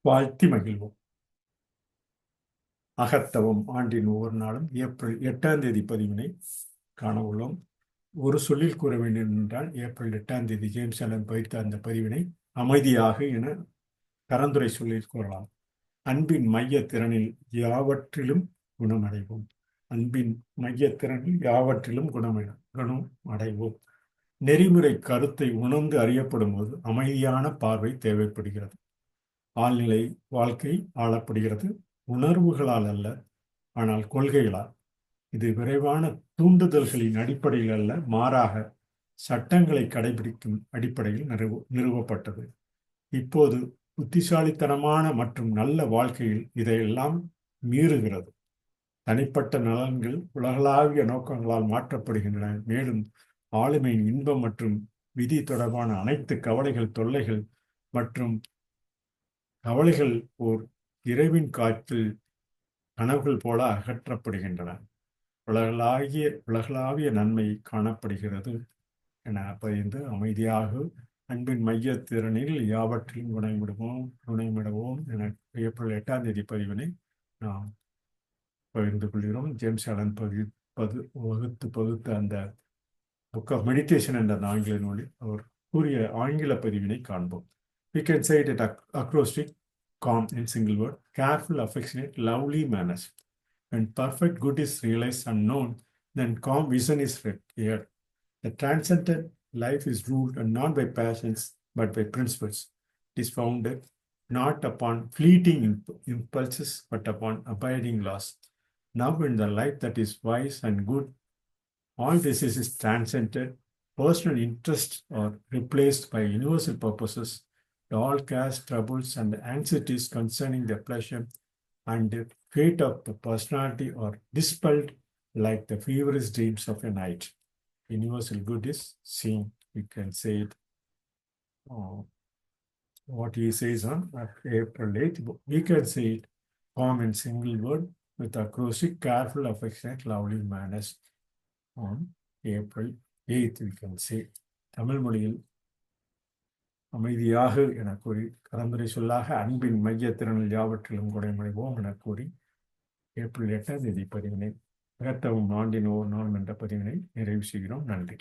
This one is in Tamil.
வாழ்த்தி மகிழ்வோம். அகத்தவம் ஆண்டின் ஒவ்வொரு நாளும் ஏப்ரல் 8ஆம் தேதி பதிவினை காண உள்ளோம். ஒரு சொல்லில் கூற வேண்டும் என்றால் ஏப்ரல் 8ஆம் தேதி ஜேம்ஸ் அலன் பயிர்த்த அந்த பதிவினை அமைதியாக என கரந்துரை சொல்லில் கூறலாம். அன்பின் மைய திறனில் யாவற்றிலும் குணமடைவோம். அன்பின் மைய திறனில் யாவற்றிலும் குணம் அடைவோம். நெறிமுறை கருத்தை உணர்ந்து அறியப்படும் போது அமைதியான பார்வை தேவைப்படுகிறது. ஆழ்நிலை வாழ்க்கை ஆளப்படுகிறது உணர்வுகளால் அல்ல, ஆனால் கொள்கைகளால். இது விரைவான தூண்டுதல்களின் அடிப்படையில் அல்ல, மாறாக சட்டங்களை கடைபிடிக்கும் அடிப்படையில் நிறுவப்பட்டது. இப்போது புத்திசாலித்தனமான மற்றும் நல்ல வாழ்க்கையில் இதையெல்லாம் மீறுகிறது. தனிப்பட்ட நலன்கள் உலகளாவிய நோக்கங்களால் மாற்றப்படுகின்றன. மேலும் ஆளுமையின் இன்பம் மற்றும் விதி தொடர்பான அனைத்து கவலைகள், தொல்லைகள் மற்றும் கவலைகள் ஓர் இரவின் காற்றில் கனவுகள் போல அகற்றப்படுகின்றன. உலகளாவிய நன்மை காணப்படுகிறது என பதிந்து அமைதியாக அன்பின் மைய திறனில் யாவற்றிலும் துணைமிடுவோம் என ஏப்ரல் 8ஆம் தேதி பதிவினை நாம் பகிர்ந்து கொள்கிறோம். ஜேம்ஸ் அலன் பகுத்த அந்த புக் ஆஃப் மெடிடேஷன் என்ற ஆங்கில நூலில் அவர் கூறிய ஆங்கில பதிவினை காண்போம். We can say it at acrostic, calm in single word, careful, affectionate, lovely manners. When perfect good is realized and known, then calm vision is here. The transcendent life is ruled not by passions but by principles. It is founded not upon fleeting impulses but upon abiding laws. Now in the life that is wise and good, all disease is transcended, personal interests are replaced by universal purposes, all cares, troubles, and anxieties concerning the pleasure and the fate of the personality are dispelled like the feverish dreams of a night. Universal good is seen. We can say it. What he says on April 8th, we can say it calm in single word with acrostic, careful, affectionate, lovely manners. On April 8th, we can say. Tamil மொழியில் அமைதியாக என கூறி கலந்துரை சொல்லாக அன்பின் மையத்திறனில் யாவற்றிலும் குடைமடைவோம் என கூறி ஏப்ரல் 8ஆம் தேதி பதிவினை அகத்தவும் ஆண்டின் ஒவ்வொரு நாளும் என்ற பதிவினை நிறைவு செய்கிறோம். நன்றி.